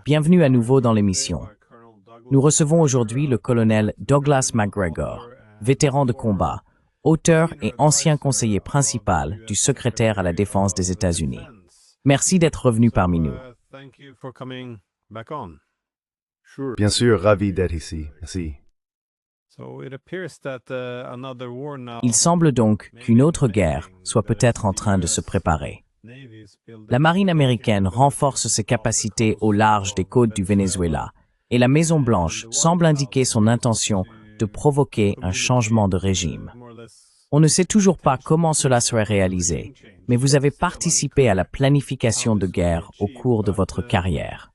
Bienvenue à nouveau dans l'émission. Nous recevons aujourd'hui le colonel Douglas McGregor, vétéran de combat, auteur et ancien conseiller principal du secrétaire à la Défense des États-Unis. Merci d'être revenu parmi nous. Bien sûr, ravi d'être ici. Merci. Il semble donc qu'une autre guerre soit peut-être en train de se préparer. La marine américaine renforce ses capacités au large des côtes du Venezuela et la Maison-Blanche semble indiquer son intention de provoquer un changement de régime. On ne sait toujours pas comment cela serait réalisé, mais vous avez participé à la planification de guerre au cours de votre carrière.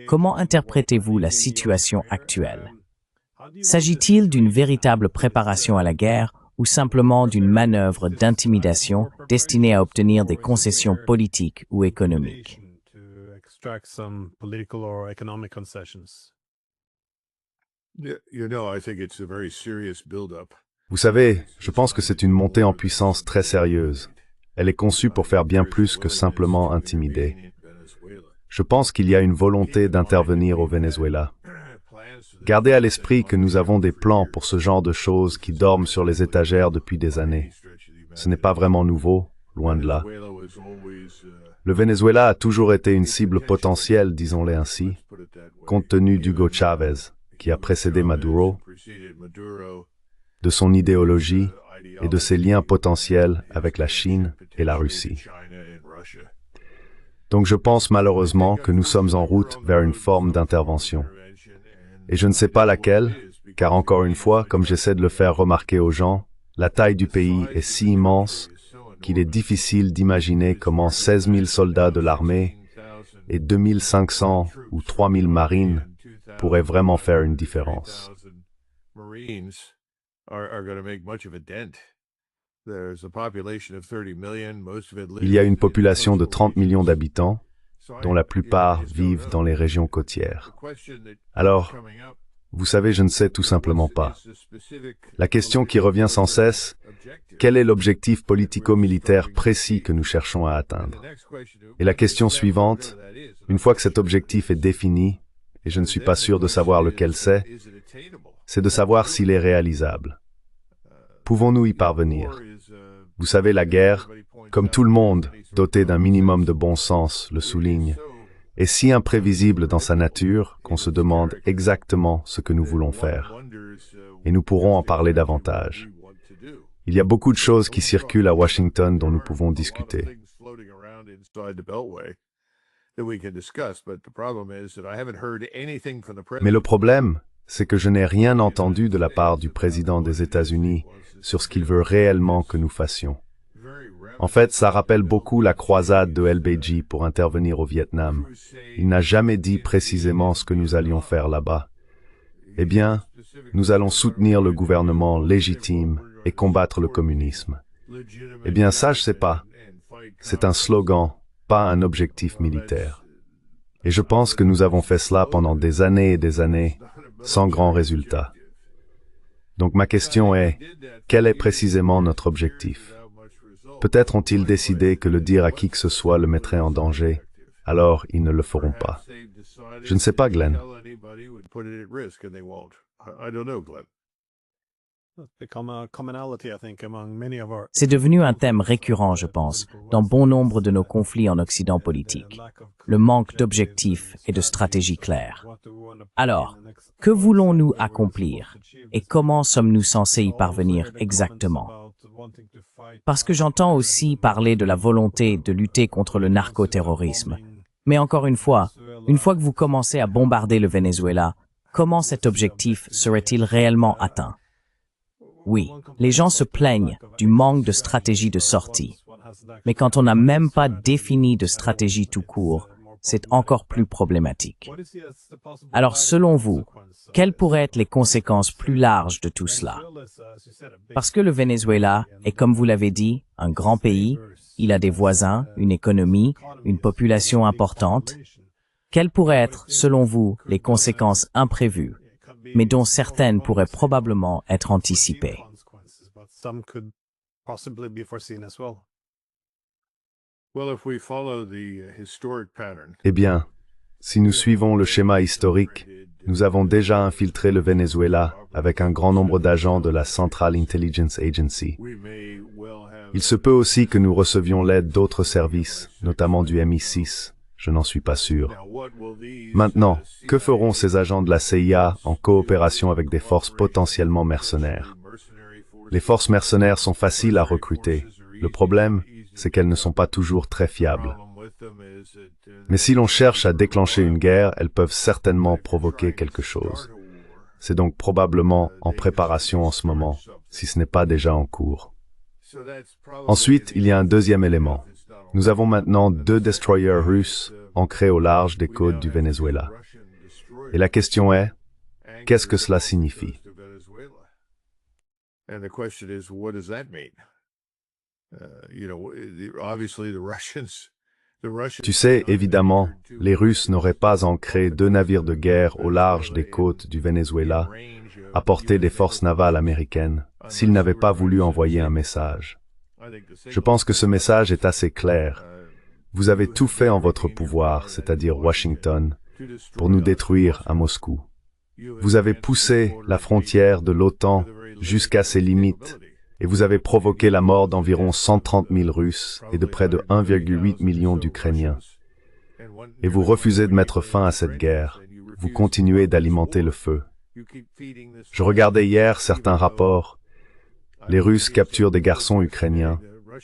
Comment interprétez-vous la situation actuelle? S'agit-il d'une véritable préparation à la guerre ou simplement d'une manœuvre d'intimidation destinée à obtenir des concessions politiques ou économiques? Vous savez, je pense que c'est une montée en puissance très sérieuse. Elle est conçue pour faire bien plus que simplement intimider. Je pense qu'il y a une volonté d'intervenir au Venezuela. Gardez à l'esprit que nous avons des plans pour ce genre de choses qui dorment sur les étagères depuis des années. Ce n'est pas vraiment nouveau, loin de là. Le Venezuela a toujours été une cible potentielle, disons-le ainsi, compte tenu d'Hugo Chavez, qui a précédé Maduro, de son idéologie et de ses liens potentiels avec la Chine et la Russie. Donc je pense malheureusement que nous sommes en route vers une forme d'intervention. Et je ne sais pas laquelle, car encore une fois, comme j'essaie de le faire remarquer aux gens, la taille du pays est si immense qu'il est difficile d'imaginer comment 16 000 soldats de l'armée et 2 500 ou 3 000 marines pourraient vraiment faire une différence. Il y a une population de 30 millions d'habitants, dont la plupart vivent dans les régions côtières. Alors, vous savez, je ne sais tout simplement pas. La question qui revient sans cesse, quel est l'objectif politico-militaire précis que nous cherchons à atteindre? Et la question suivante, une fois que cet objectif est défini, et je ne suis pas sûr de savoir lequel c'est de savoir s'il est réalisable. Pouvons-nous y parvenir? Vous savez, la guerre, comme tout le monde, doté d'un minimum de bon sens, le souligne, est si imprévisible dans sa nature qu'on se demande exactement ce que nous voulons faire. Et nous pourrons en parler davantage. Il y a beaucoup de choses qui circulent à Washington dont nous pouvons discuter. Mais le problème, c'est que je n'ai rien entendu de la part du président des États-Unis sur ce qu'il veut réellement que nous fassions. En fait, ça rappelle beaucoup la croisade de LBJ pour intervenir au Vietnam. Il n'a jamais dit précisément ce que nous allions faire là-bas. Eh bien, nous allons soutenir le gouvernement légitime et combattre le communisme. Eh bien, ça, je sais pas. C'est un slogan, pas un objectif militaire. Et je pense que nous avons fait cela pendant des années et des années, sans grand résultat. Donc ma question est, quel est précisément notre objectif? Peut-être ont-ils décidé que le dire à qui que ce soit le mettrait en danger, alors ils ne le feront pas. Je ne sais pas, Glenn. C'est devenu un thème récurrent, je pense, dans bon nombre de nos conflits en Occident politique. Le manque d'objectifs et de stratégie claire. Alors, que voulons-nous accomplir et comment sommes-nous censés y parvenir exactement? Parce que j'entends aussi parler de la volonté de lutter contre le narcoterrorisme. Mais encore une fois que vous commencez à bombarder le Venezuela, comment cet objectif serait-il réellement atteint? Oui, les gens se plaignent du manque de stratégie de sortie. Mais quand on n'a même pas défini de stratégie tout court, c'est encore plus problématique. Alors, selon vous, quelles pourraient être les conséquences plus larges de tout cela? Parce que le Venezuela est, comme vous l'avez dit, un grand pays, il a des voisins, une économie, une population importante. Quelles pourraient être, selon vous, les conséquences imprévues, mais dont certaines pourraient probablement être anticipées? Eh bien, si nous suivons le schéma historique, nous avons déjà infiltré le Venezuela avec un grand nombre d'agents de la Central Intelligence Agency. Il se peut aussi que nous recevions l'aide d'autres services, notamment du MI6. Je n'en suis pas sûr. Maintenant, que feront ces agents de la CIA en coopération avec des forces potentiellement mercenaires? Les forces mercenaires sont faciles à recruter. Le problème, c'est qu'elles ne sont pas toujours très fiables. Mais si l'on cherche à déclencher une guerre, elles peuvent certainement provoquer quelque chose. C'est donc probablement en préparation en ce moment, si ce n'est pas déjà en cours. Ensuite, il y a un deuxième élément. Nous avons maintenant 2 destroyers russes ancrés au large des côtes du Venezuela. Et la question est, qu'est-ce que cela signifie? Tu sais, évidemment, les Russes n'auraient pas ancré 2 navires de guerre au large des côtes du Venezuela à portée des forces navales américaines s'ils n'avaient pas voulu envoyer un message. Je pense que ce message est assez clair. Vous avez tout fait en votre pouvoir, c'est-à-dire Washington, pour nous détruire à Moscou. Vous avez poussé la frontière de l'OTAN jusqu'à ses limites et vous avez provoqué la mort d'environ 130 000 Russes et de près de 1,8 million d'Ukrainiens. Et vous refusez de mettre fin à cette guerre. Vous continuez d'alimenter le feu. Je regardais hier certains rapports. Les Russes capturent des garçons ukrainiens,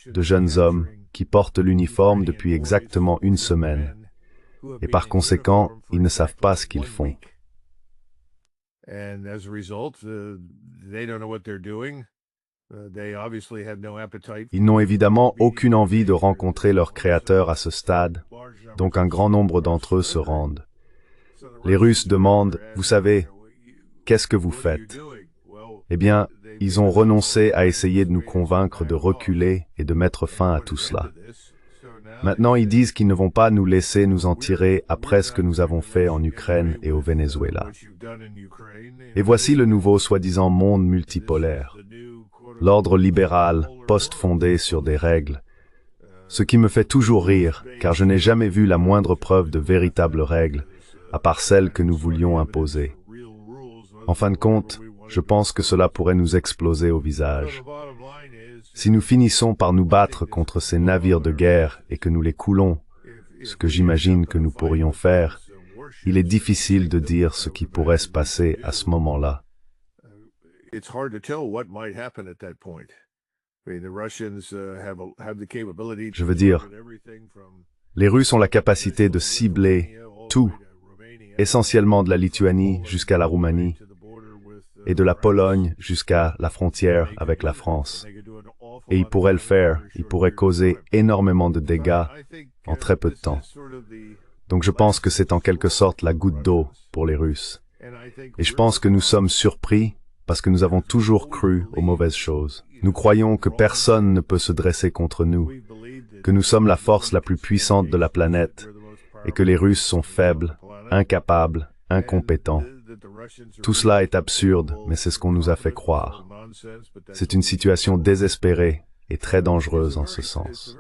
de jeunes hommes, qui portent l'uniforme depuis exactement 1 semaine. Et par conséquent, ils ne savent pas ce qu'ils font. Ils n'ont évidemment aucune envie de rencontrer leur créateur à ce stade, donc un grand nombre d'entre eux se rendent. Les Russes demandent, vous savez, qu'est-ce que vous faites? Eh bien, ils ont renoncé à essayer de nous convaincre de reculer et de mettre fin à tout cela. Maintenant, ils disent qu'ils ne vont pas nous laisser nous en tirer après ce que nous avons fait en Ukraine et au Venezuela. Et voici le nouveau soi-disant monde multipolaire. L'ordre libéral, post-fondé sur des règles. Ce qui me fait toujours rire, car je n'ai jamais vu la moindre preuve de véritables règles, à part celles que nous voulions imposer. En fin de compte, je pense que cela pourrait nous exploser au visage. Si nous finissons par nous battre contre ces navires de guerre et que nous les coulons, ce que j'imagine que nous pourrions faire, il est difficile de dire ce qui pourrait se passer à ce moment-là. Je veux dire, les Russes ont la capacité de cibler tout, essentiellement de la Lituanie jusqu'à la Roumanie, et de la Pologne jusqu'à la frontière avec la France. Et ils pourraient le faire, ils pourraient causer énormément de dégâts en très peu de temps. Donc je pense que c'est en quelque sorte la goutte d'eau pour les Russes. Et je pense que nous sommes surpris parce que nous avons toujours cru aux mauvaises choses. Nous croyons que personne ne peut se dresser contre nous, que nous sommes la force la plus puissante de la planète et que les Russes sont faibles, incapables, incompétents. Tout cela est absurde, mais c'est ce qu'on nous a fait croire. C'est une situation désespérée et très dangereuse en ce sens.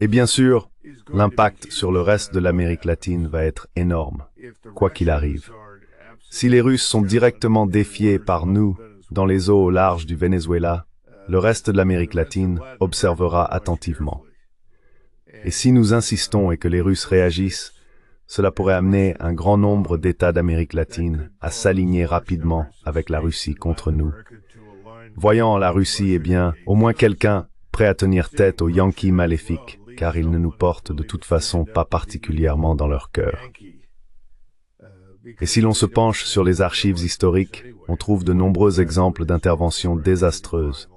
Et bien sûr, l'impact sur le reste de l'Amérique latine va être énorme, quoi qu'il arrive. Si les Russes sont directement défiés par nous dans les eaux au large du Venezuela, le reste de l'Amérique latine observera attentivement. Et si nous insistons et que les Russes réagissent, cela pourrait amener un grand nombre d'États d'Amérique latine à s'aligner rapidement avec la Russie contre nous. Voyant en la Russie, eh bien, au moins quelqu'un prêt à tenir tête aux Yankees maléfiques, car ils ne nous portent de toute façon pas particulièrement dans leur cœur. Et si l'on se penche sur les archives historiques, on trouve de nombreux exemples d'interventions désastreuses.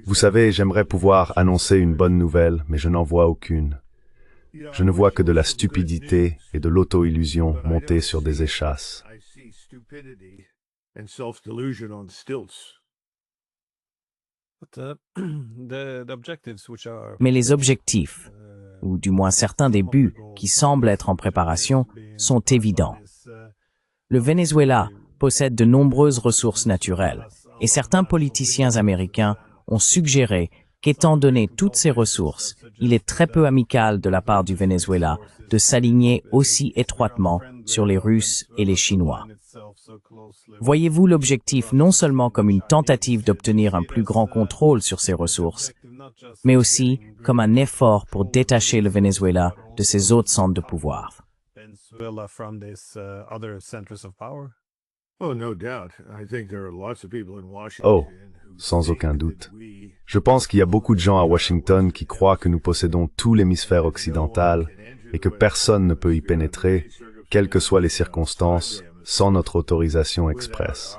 Vous savez, j'aimerais pouvoir annoncer une bonne nouvelle, mais je n'en vois aucune. Je ne vois que de la stupidité et de l'auto-illusion montée sur des échasses. Mais les objectifs, ou du moins certains des buts qui semblent être en préparation, sont évidents. Le Venezuela possède de nombreuses ressources naturelles et certains politiciens américains ont suggéré qu'étant donné toutes ces ressources, il est très peu amical de la part du Venezuela de s'aligner aussi étroitement sur les Russes et les Chinois. Voyez-vous l'objectif non seulement comme une tentative d'obtenir un plus grand contrôle sur ces ressources, mais aussi comme un effort pour détacher le Venezuela de ses autres centres de pouvoir? Oh, sans aucun doute. Je pense qu'il y a beaucoup de gens à Washington qui croient que nous possédons tout l'hémisphère occidental et que personne ne peut y pénétrer, quelles que soient les circonstances, sans notre autorisation expresse.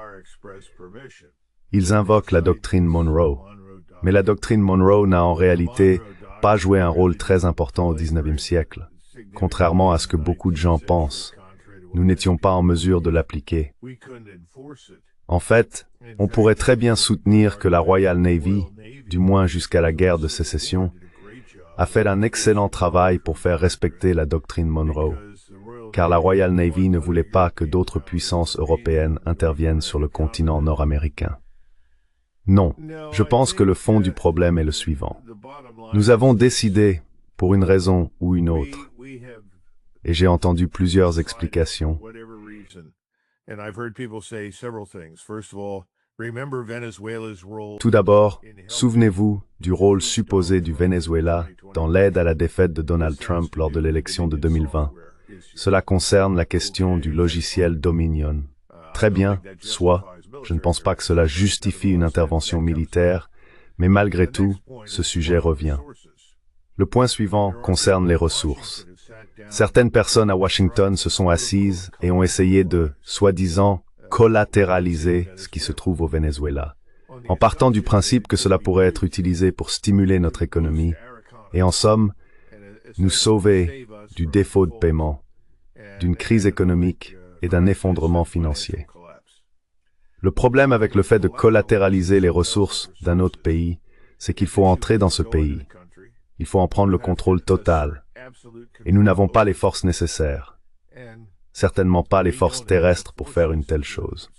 Ils invoquent la doctrine Monroe. Mais la doctrine Monroe n'a en réalité pas joué un rôle très important au XIXe siècle. Contrairement à ce que beaucoup de gens pensent, nous n'étions pas en mesure de l'appliquer. En fait, on pourrait très bien soutenir que la Royal Navy, du moins jusqu'à la guerre de sécession, a fait un excellent travail pour faire respecter la doctrine Monroe, car la Royal Navy ne voulait pas que d'autres puissances européennes interviennent sur le continent nord-américain. Non, je pense que le fond du problème est le suivant. Nous avons décidé, pour une raison ou une autre, et j'ai entendu plusieurs explications. Tout d'abord, souvenez-vous du rôle supposé du Venezuela dans l'aide à la défaite de Donald Trump lors de l'élection de 2020. Cela concerne la question du logiciel Dominion. Très bien, soit, je ne pense pas que cela justifie une intervention militaire, mais malgré tout, ce sujet revient. Le point suivant concerne les ressources. Certaines personnes à Washington se sont assises et ont essayé de, soi-disant, collatéraliser ce qui se trouve au Venezuela, en partant du principe que cela pourrait être utilisé pour stimuler notre économie et, en somme, nous sauver du défaut de paiement, d'une crise économique et d'un effondrement financier. Le problème avec le fait de collatéraliser les ressources d'un autre pays, c'est qu'il faut entrer dans ce pays. Il faut en prendre le contrôle total. Et nous n'avons pas les forces nécessaires. Certainement pas les forces terrestres pour faire une telle chose.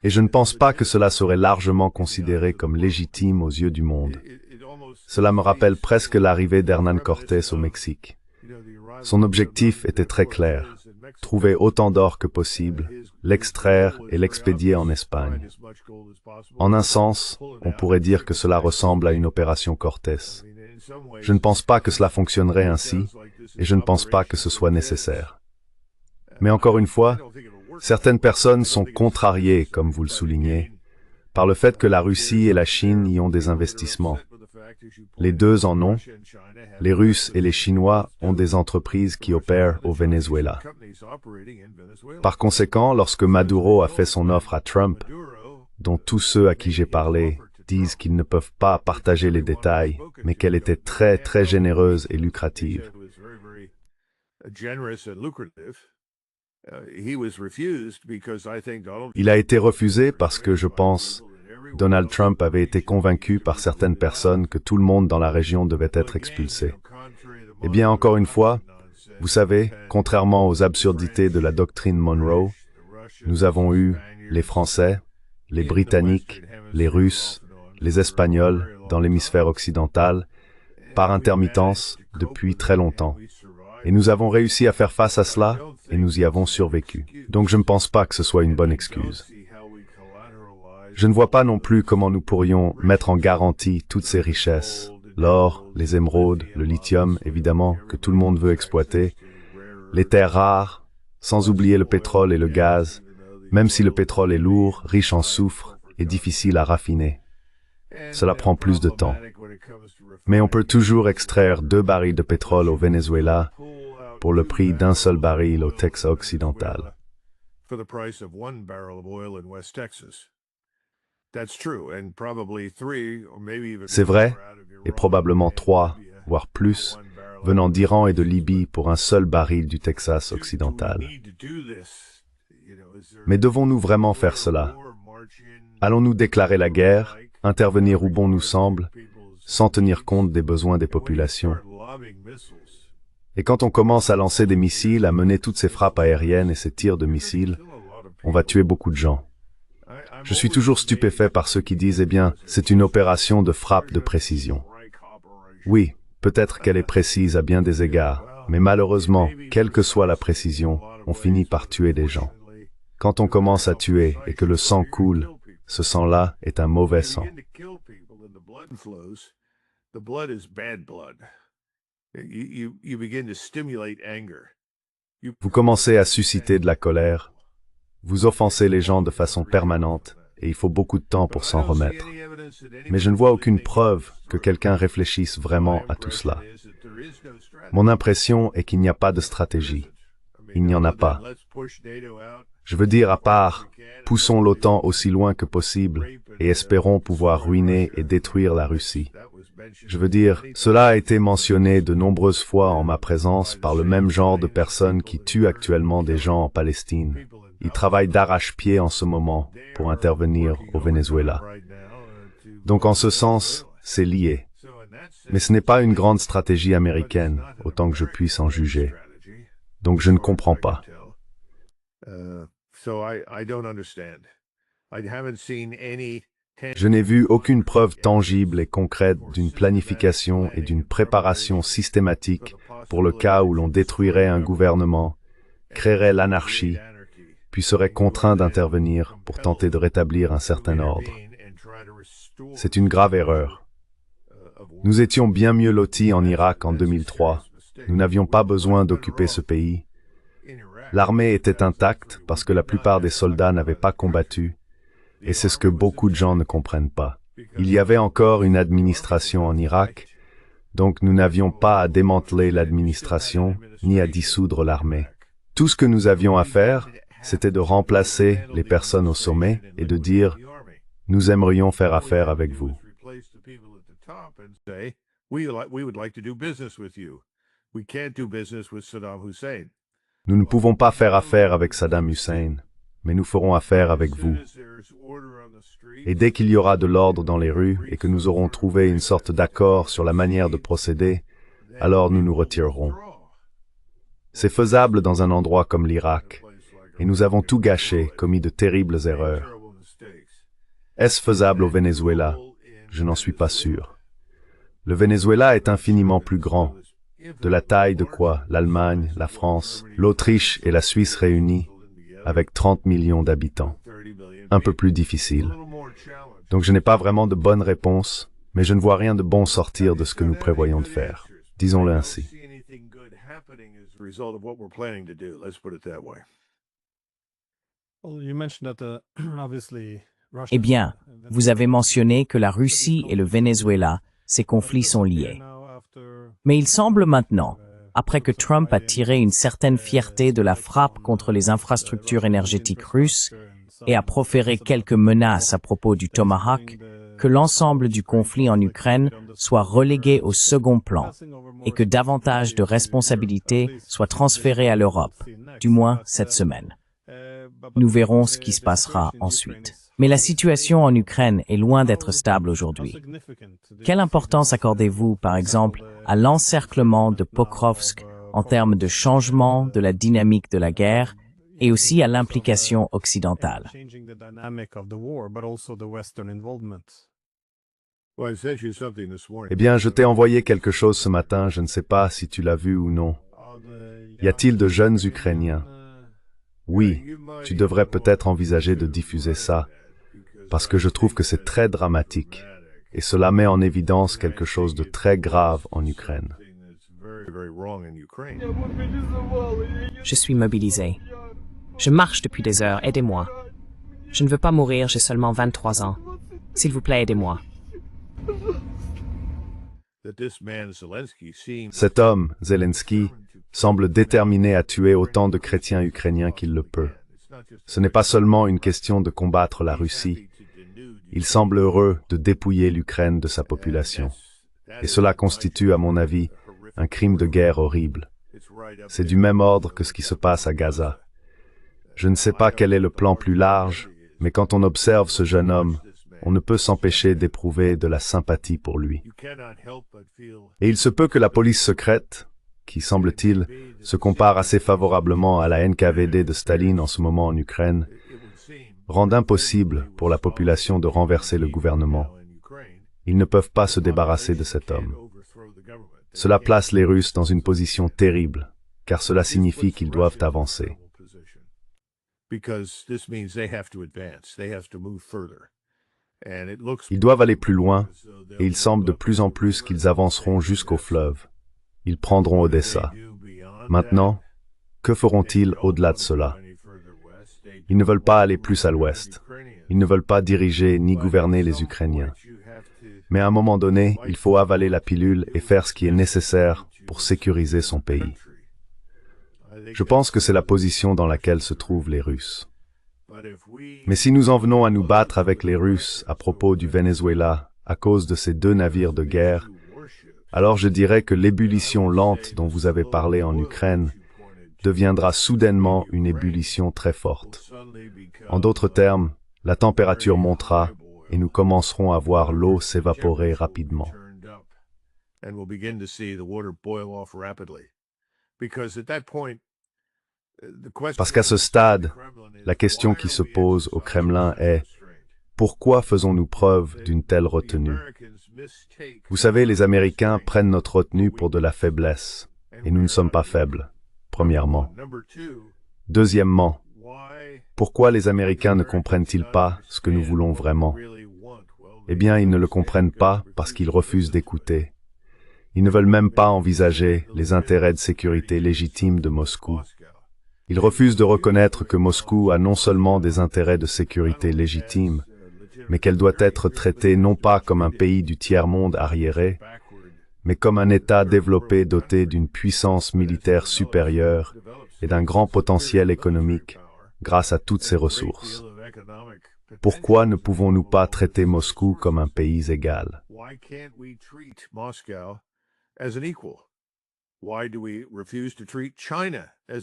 Et je ne pense pas que cela serait largement considéré comme légitime aux yeux du monde. Cela me rappelle presque l'arrivée d'Hernán Cortés au Mexique. Son objectif était très clair, trouver autant d'or que possible, l'extraire et l'expédier en Espagne. En un sens, on pourrait dire que cela ressemble à une opération Cortés. Je ne pense pas que cela fonctionnerait ainsi, et je ne pense pas que ce soit nécessaire. Mais encore une fois, certaines personnes sont contrariées, comme vous le soulignez, par le fait que la Russie et la Chine y ont des investissements. Les deux en ont. Les Russes et les Chinois ont des entreprises qui opèrent au Venezuela. Par conséquent, lorsque Maduro a fait son offre à Trump, dont tous ceux à qui j'ai parlé disent qu'ils ne peuvent pas partager les détails, mais qu'elle était très, très généreuse et lucrative. Il a été refusé parce que, je pense, Donald Trump avait été convaincu par certaines personnes que tout le monde dans la région devait être expulsé. Eh bien, encore une fois, vous savez, contrairement aux absurdités de la doctrine Monroe, nous avons eu les Français, les Britanniques, les Russes, les Espagnols dans l'hémisphère occidental, par intermittence, depuis très longtemps. Et nous avons réussi à faire face à cela, et nous y avons survécu. Donc je ne pense pas que ce soit une bonne excuse. Je ne vois pas non plus comment nous pourrions mettre en garantie toutes ces richesses, l'or, les émeraudes, le lithium, évidemment, que tout le monde veut exploiter, les terres rares, sans oublier le pétrole et le gaz, même si le pétrole est lourd, riche en soufre et difficile à raffiner. Cela prend plus de temps. Mais on peut toujours extraire 2 barils de pétrole au Venezuela pour le prix d'un seul baril au Texas occidental. C'est vrai, et probablement 3, voire plus, venant d'Iran et de Libye pour un seul baril du Texas occidental. Mais devons-nous vraiment faire cela? Allons-nous déclarer la guerre, intervenir où bon nous semble, sans tenir compte des besoins des populations? Et quand on commence à lancer des missiles, à mener toutes ces frappes aériennes et ces tirs de missiles, on va tuer beaucoup de gens. Je suis toujours stupéfait par ceux qui disent, eh bien, c'est une opération de frappe de précision. Oui, peut-être qu'elle est précise à bien des égards, mais malheureusement, quelle que soit la précision, on finit par tuer des gens. Quand on commence à tuer et que le sang coule, ce sang-là est un mauvais sang. Vous commencez à susciter de la colère, vous offensez les gens de façon permanente, et il faut beaucoup de temps pour s'en remettre. Mais je ne vois aucune preuve que quelqu'un réfléchisse vraiment à tout cela. Mon impression est qu'il n'y a pas de stratégie. Il n'y en a pas. Je veux dire, à part, poussons l'OTAN aussi loin que possible et espérons pouvoir ruiner et détruire la Russie. Je veux dire, cela a été mentionné de nombreuses fois en ma présence par le même genre de personnes qui tuent actuellement des gens en Palestine. Ils travaillent d'arrache-pied en ce moment pour intervenir au Venezuela. Donc en ce sens, c'est lié. Mais ce n'est pas une grande stratégie américaine, autant que je puisse en juger. Donc je ne comprends pas. Je n'ai vu aucune preuve tangible et concrète d'une planification et d'une préparation systématique pour le cas où l'on détruirait un gouvernement, créerait l'anarchie, puis serait contraint d'intervenir pour tenter de rétablir un certain ordre. C'est une grave erreur. Nous étions bien mieux lotis en Irak en 2003. Nous n'avions pas besoin d'occuper ce pays. L'armée était intacte parce que la plupart des soldats n'avaient pas combattu, et c'est ce que beaucoup de gens ne comprennent pas. Il y avait encore une administration en Irak, donc nous n'avions pas à démanteler l'administration ni à dissoudre l'armée. Tout ce que nous avions à faire, c'était de remplacer les personnes au sommet et de dire « Nous aimerions faire affaire avec vous ». Nous ne pouvons pas faire affaire avec Saddam Hussein, mais nous ferons affaire avec vous. Et dès qu'il y aura de l'ordre dans les rues et que nous aurons trouvé une sorte d'accord sur la manière de procéder, alors nous nous retirerons. C'est faisable dans un endroit comme l'Irak, et nous avons tout gâché, commis de terribles erreurs. Est-ce faisable au Venezuela? Je n'en suis pas sûr. Le Venezuela est infiniment plus grand, de la taille de quoi l'Allemagne, la France, l'Autriche et la Suisse réunies, avec 30 millions d'habitants. Un peu plus difficile. Donc je n'ai pas vraiment de bonne réponse, mais je ne vois rien de bon sortir de ce que nous prévoyons de faire. Disons-le ainsi. Eh bien, vous avez mentionné que la Russie et le Venezuela, ces conflits sont liés. Mais il semble maintenant, après que Trump a tiré une certaine fierté de la frappe contre les infrastructures énergétiques russes et a proféré quelques menaces à propos du Tomahawk, que l'ensemble du conflit en Ukraine soit relégué au second plan et que davantage de responsabilités soient transférées à l'Europe, du moins cette semaine. Nous verrons ce qui se passera ensuite. Mais la situation en Ukraine est loin d'être stable aujourd'hui. Quelle importance accordez-vous, par exemple, à l'encerclement de Pokrovsk en termes de changement de la dynamique de la guerre et aussi à l'implication occidentale? Eh bien, je t'ai envoyé quelque chose ce matin, je ne sais pas si tu l'as vu ou non. Y a-t-il de jeunes Ukrainiens? Oui, tu devrais peut-être envisager de diffuser ça, parce que je trouve que c'est très dramatique, et cela met en évidence quelque chose de très grave en Ukraine. Je suis mobilisé. Je marche depuis des heures, aidez-moi. Je ne veux pas mourir, j'ai seulement 23 ans. S'il vous plaît, aidez-moi. Cet homme, Zelensky, semble déterminé à tuer autant de chrétiens ukrainiens qu'il le peut. Ce n'est pas seulement une question de combattre la Russie. Il semble heureux de dépouiller l'Ukraine de sa population. Et cela constitue, à mon avis, un crime de guerre horrible. C'est du même ordre que ce qui se passe à Gaza. Je ne sais pas quel est le plan plus large, mais quand on observe ce jeune homme, on ne peut s'empêcher d'éprouver de la sympathie pour lui. Et il se peut que la police secrète, qui, semble-t-il, se compare assez favorablement à la NKVD de Staline en ce moment en Ukraine, rendent impossible pour la population de renverser le gouvernement. Ils ne peuvent pas se débarrasser de cet homme. Cela place les Russes dans une position terrible, car cela signifie qu'ils doivent avancer. Ils doivent aller plus loin, et il semble de plus en plus qu'ils avanceront jusqu'au fleuve. Ils prendront Odessa. Maintenant, que feront-ils au-delà de cela? Ils ne veulent pas aller plus à l'ouest. Ils ne veulent pas diriger ni gouverner les Ukrainiens. Mais à un moment donné, il faut avaler la pilule et faire ce qui est nécessaire pour sécuriser son pays. Je pense que c'est la position dans laquelle se trouvent les Russes. Mais si nous en venons à nous battre avec les Russes à propos du Venezuela à cause de ces 2 navires de guerre, alors je dirais que l'ébullition lente dont vous avez parlé en Ukraine deviendra soudainement une ébullition très forte. En d'autres termes, la température montera et nous commencerons à voir l'eau s'évaporer rapidement. Parce qu'à ce stade, la question qui se pose au Kremlin est « Pourquoi faisons-nous preuve d'une telle retenue ?» Vous savez, les Américains prennent notre retenue pour de la faiblesse, et nous ne sommes pas faibles, premièrement. Deuxièmement, pourquoi les Américains ne comprennent-ils pas ce que nous voulons vraiment? Eh bien, ils ne le comprennent pas parce qu'ils refusent d'écouter. Ils ne veulent même pas envisager les intérêts de sécurité légitimes de Moscou. Ils refusent de reconnaître que Moscou a non seulement des intérêts de sécurité légitimes, mais qu'elle doit être traitée non pas comme un pays du tiers-monde arriéré, mais comme un État développé doté d'une puissance militaire supérieure et d'un grand potentiel économique grâce à toutes ses ressources. Pourquoi ne pouvons-nous pas traiter Moscou comme un pays égal?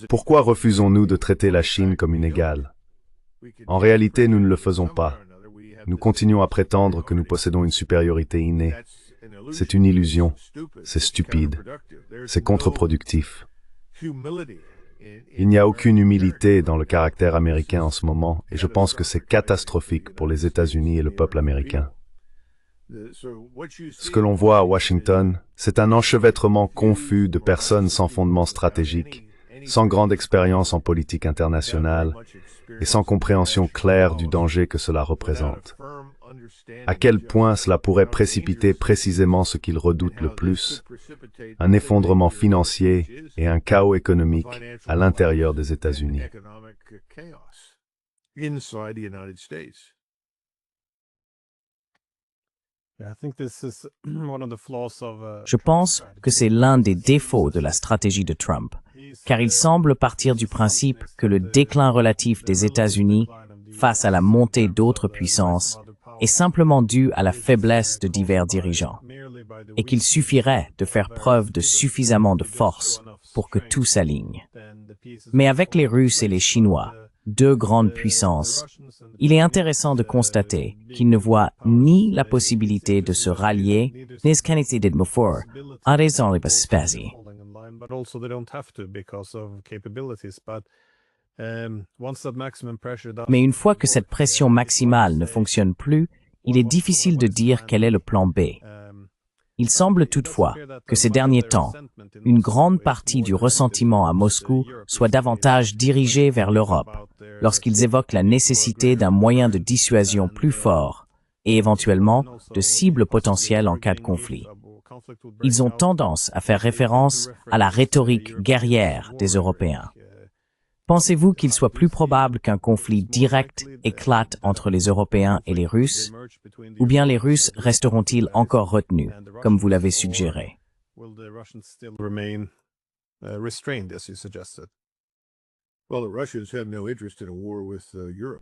Pourquoi refusons-nous de traiter la Chine comme une égale? En réalité, nous ne le faisons pas. Nous continuons à prétendre que nous possédons une supériorité innée. C'est une illusion. C'est stupide. C'est contre-productif. Il n'y a aucune humilité dans le caractère américain en ce moment, et je pense que c'est catastrophique pour les États-Unis et le peuple américain. Ce que l'on voit à Washington, c'est un enchevêtrement confus de personnes sans fondement stratégique, sans grande expérience en politique internationale et sans compréhension claire du danger que cela représente. À quel point cela pourrait précipiter précisément ce qu'ils redoutent le plus, un effondrement financier et un chaos économique à l'intérieur des États-Unis. Je pense que c'est l'un des défauts de la stratégie de Trump, car il semble partir du principe que le déclin relatif des États-Unis face à la montée d'autres puissances est simplement dû à la faiblesse de divers dirigeants, et qu'il suffirait de faire preuve de suffisamment de force pour que tout s'aligne. Mais avec les Russes et les Chinois, 2 grandes puissances, il est intéressant de constater qu'ils ne voient ni la possibilité de se rallier, ni ce qu'en était de Mofor, à raison de l'espèce. Mais une fois que cette pression maximale ne fonctionne plus, il est difficile de dire quel est le plan B. Il semble toutefois que ces derniers temps, une grande partie du ressentiment à Moscou soit davantage dirigée vers l'Europe, lorsqu'ils évoquent la nécessité d'un moyen de dissuasion plus fort et éventuellement de cibles potentielles en cas de conflit. Ils ont tendance à faire référence à la rhétorique guerrière des Européens. Pensez-vous qu'il soit plus probable qu'un conflit direct éclate entre les Européens et les Russes, ou bien les Russes resteront-ils encore retenus, comme vous l'avez suggéré?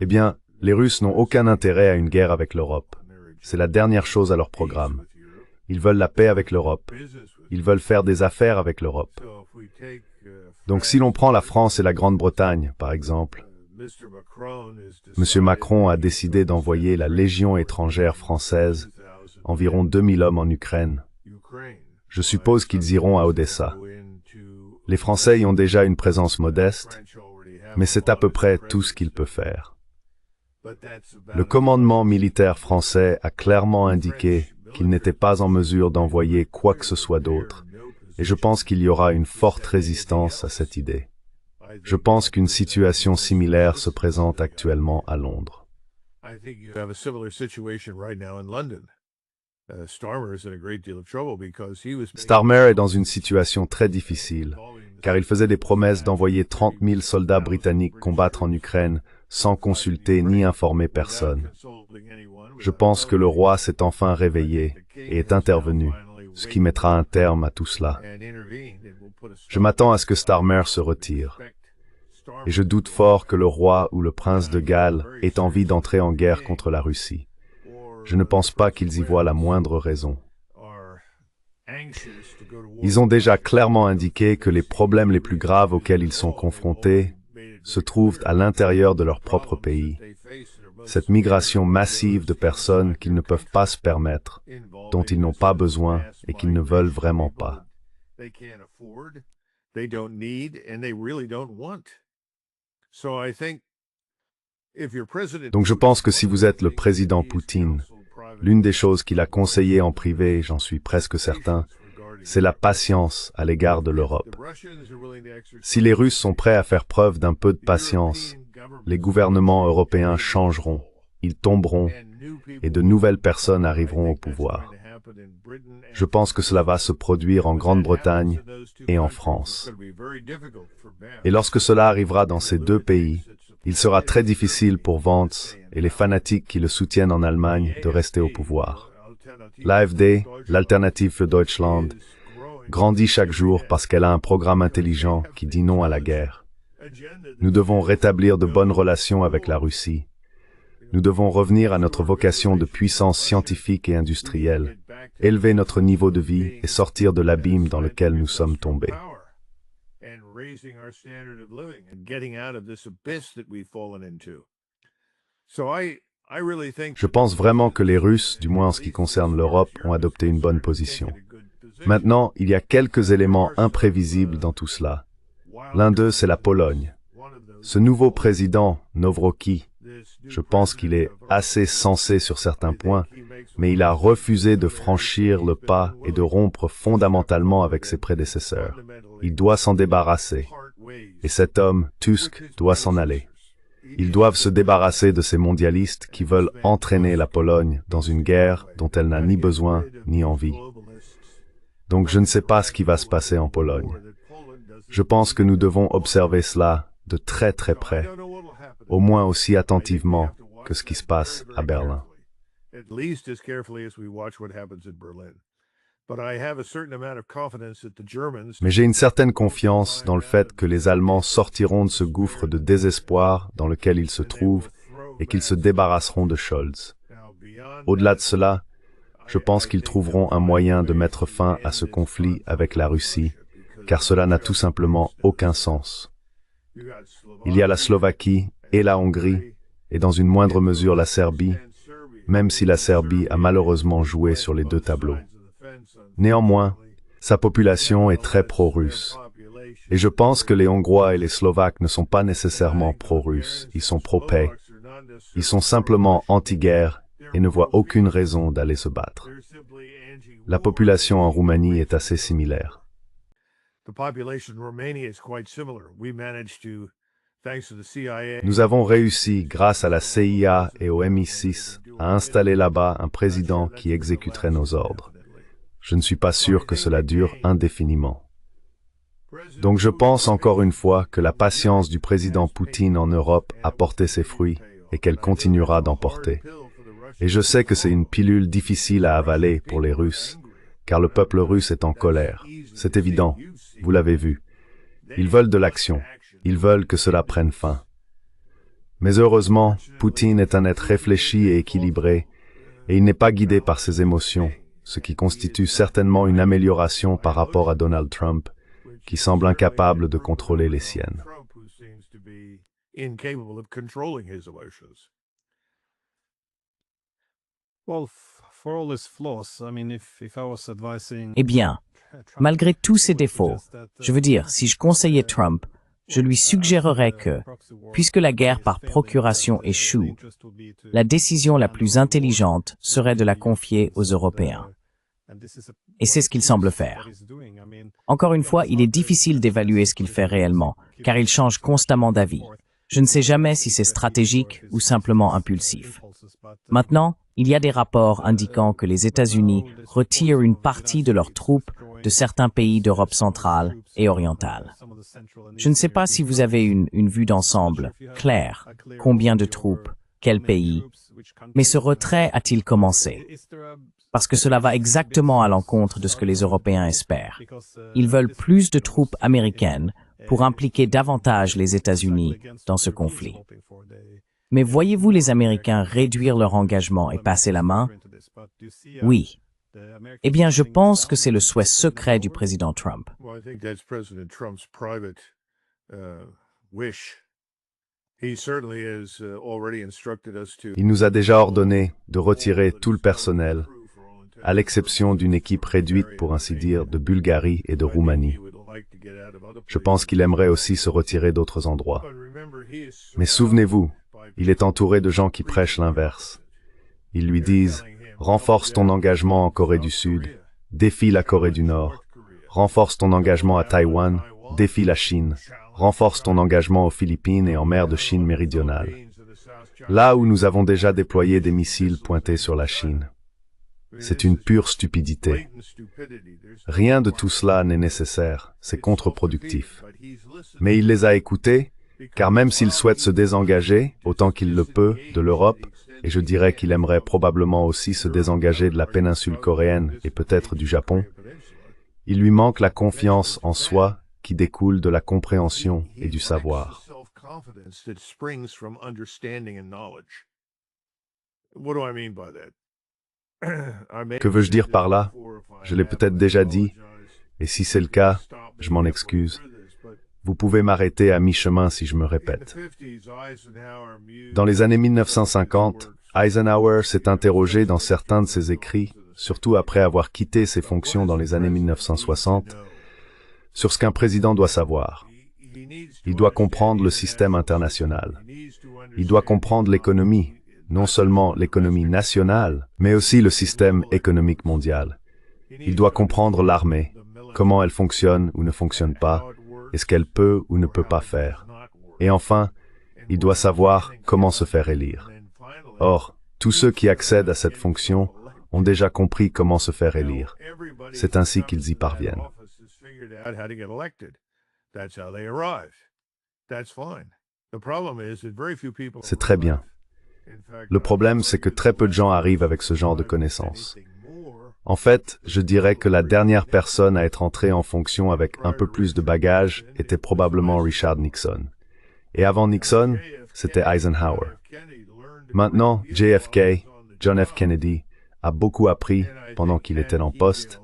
Eh bien, les Russes n'ont aucun intérêt à une guerre avec l'Europe. C'est la dernière chose à leur programme. Ils veulent la paix avec l'Europe. Ils veulent faire des affaires avec l'Europe. Donc si l'on prend la France et la Grande-Bretagne, par exemple, M. Macron a décidé d'envoyer la Légion étrangère française, environ 2000 hommes en Ukraine. Je suppose qu'ils iront à Odessa. Les Français y ont déjà une présence modeste, mais c'est à peu près tout ce qu'il peut faire. Le commandement militaire français a clairement indiqué qu'il n'était pas en mesure d'envoyer quoi que ce soit d'autre, et je pense qu'il y aura une forte résistance à cette idée. Je pense qu'une situation similaire se présente actuellement à Londres. Starmer est dans une situation très difficile, car il faisait des promesses d'envoyer 30 000 soldats britanniques combattre en Ukraine sans consulter ni informer personne. Je pense que le roi s'est enfin réveillé et est intervenu, ce qui mettra un terme à tout cela. Je m'attends à ce que Starmer se retire. Et je doute fort que le roi ou le prince de Galles ait envie d'entrer en guerre contre la Russie. Je ne pense pas qu'ils y voient la moindre raison. Ils ont déjà clairement indiqué que les problèmes les plus graves auxquels ils sont confrontés se trouvent à l'intérieur de leur propre pays. Cette migration massive de personnes qu'ils ne peuvent pas se permettre, dont ils n'ont pas besoin et qu'ils ne veulent vraiment pas. Donc je pense que si vous êtes le président Poutine, l'une des choses qu'il a conseillé en privé, j'en suis presque certain, c'est la patience à l'égard de l'Europe. Si les Russes sont prêts à faire preuve d'un peu de patience, les gouvernements européens changeront, ils tomberont, et de nouvelles personnes arriveront au pouvoir. Je pense que cela va se produire en Grande-Bretagne et en France. Et lorsque cela arrivera dans ces deux pays, il sera très difficile pour Vance et les fanatiques qui le soutiennent en Allemagne de rester au pouvoir. L'AfD, l'Alternative für Deutschland, grandit chaque jour parce qu'elle a un programme intelligent qui dit non à la guerre. Nous devons rétablir de bonnes relations avec la Russie. Nous devons revenir à notre vocation de puissance scientifique et industrielle, élever notre niveau de vie et sortir de l'abîme dans lequel nous sommes tombés. Je pense vraiment que les Russes, du moins en ce qui concerne l'Europe, ont adopté une bonne position. Maintenant, il y a quelques éléments imprévisibles dans tout cela. L'un d'eux, c'est la Pologne. Ce nouveau président, Nowrocki, je pense qu'il est assez sensé sur certains points, mais il a refusé de franchir le pas et de rompre fondamentalement avec ses prédécesseurs. Il doit s'en débarrasser. Et cet homme, Tusk, doit s'en aller. Ils doivent se débarrasser de ces mondialistes qui veulent entraîner la Pologne dans une guerre dont elle n'a ni besoin ni envie. Donc je ne sais pas ce qui va se passer en Pologne. Je pense que nous devons observer cela de très très près, au moins aussi attentivement que ce qui se passe à Berlin. Mais j'ai une certaine confiance dans le fait que les Allemands sortiront de ce gouffre de désespoir dans lequel ils se trouvent et qu'ils se débarrasseront de Scholz. Au-delà de cela, je pense qu'ils trouveront un moyen de mettre fin à ce conflit avec la Russie, car cela n'a tout simplement aucun sens. Il y a la Slovaquie et la Hongrie, et dans une moindre mesure la Serbie, même si la Serbie a malheureusement joué sur les deux tableaux. Néanmoins, sa population est très pro-russe. Et je pense que les Hongrois et les Slovaques ne sont pas nécessairement pro-russes, ils sont pro-paix. Ils sont simplement anti-guerre et ne voient aucune raison d'aller se battre. La population en Roumanie est assez similaire. Nous avons réussi, grâce à la CIA et au MI6, à installer là-bas un président qui exécuterait nos ordres. Je ne suis pas sûr que cela dure indéfiniment. Donc je pense encore une fois que la patience du président Poutine en Europe a porté ses fruits et qu'elle continuera d'en porter. Et je sais que c'est une pilule difficile à avaler pour les Russes, car le peuple russe est en colère. C'est évident, vous l'avez vu. Ils veulent de l'action, ils veulent que cela prenne fin. Mais heureusement, Poutine est un être réfléchi et équilibré, et il n'est pas guidé par ses émotions, ce qui constitue certainement une amélioration par rapport à Donald Trump, qui semble incapable de contrôler les siennes. Eh bien, malgré tous ces défauts, je veux dire, si je conseillais Trump, je lui suggérerais que, puisque la guerre par procuration échoue, la décision la plus intelligente serait de la confier aux Européens. Et c'est ce qu'il semble faire. Encore une fois, il est difficile d'évaluer ce qu'il fait réellement, car il change constamment d'avis. Je ne sais jamais si c'est stratégique ou simplement impulsif. Maintenant, il y a des rapports indiquant que les États-Unis retirent une partie de leurs troupes de certains pays d'Europe centrale et orientale. Je ne sais pas si vous avez une vue d'ensemble claire, combien de troupes, quel pays, mais ce retrait a-t-il commencé? Parce que cela va exactement à l'encontre de ce que les Européens espèrent. Ils veulent plus de troupes américaines pour impliquer davantage les États-Unis dans ce conflit. Mais voyez-vous les Américains réduire leur engagement et passer la main? Oui. Eh bien, je pense que c'est le souhait secret du président Trump. Il nous a déjà ordonné de retirer tout le personnel, à l'exception d'une équipe réduite, pour ainsi dire, de Bulgarie et de Roumanie. Je pense qu'il aimerait aussi se retirer d'autres endroits. Mais souvenez-vous, il est entouré de gens qui prêchent l'inverse. Ils lui disent « Renforce ton engagement en Corée du Sud, défie la Corée du Nord. Renforce ton engagement à Taïwan, défie la Chine. Renforce ton engagement aux Philippines et en mer de Chine méridionale. » Là où nous avons déjà déployé des missiles pointés sur la Chine. C'est une pure stupidité. Rien de tout cela n'est nécessaire, c'est contre-productif. Mais il les a écoutés, car même s'il souhaite se désengager, autant qu'il le peut, de l'Europe, et je dirais qu'il aimerait probablement aussi se désengager de la péninsule coréenne et peut-être du Japon, il lui manque la confiance en soi qui découle de la compréhension et du savoir. Que veux-je dire par là? Je l'ai peut-être déjà dit, et si c'est le cas, je m'en excuse. Vous pouvez m'arrêter à mi-chemin si je me répète. Dans les années 1950, Eisenhower s'est interrogé dans certains de ses écrits, surtout après avoir quitté ses fonctions dans les années 1960, sur ce qu'un président doit savoir. Il doit comprendre le système international. Il doit comprendre l'économie, non seulement l'économie nationale, mais aussi le système économique mondial. Il doit comprendre l'armée, comment elle fonctionne ou ne fonctionne pas, et ce qu'elle peut ou ne peut pas faire. Et enfin, il doit savoir comment se faire élire. Or, tous ceux qui accèdent à cette fonction ont déjà compris comment se faire élire. C'est ainsi qu'ils y parviennent. C'est très bien. Le problème, c'est que très peu de gens arrivent avec ce genre de connaissances. En fait, je dirais que la dernière personne à être entrée en fonction avec un peu plus de bagages était probablement Richard Nixon. Et avant Nixon, c'était Eisenhower. Maintenant, JFK, John F. Kennedy, a beaucoup appris pendant qu'il était en poste,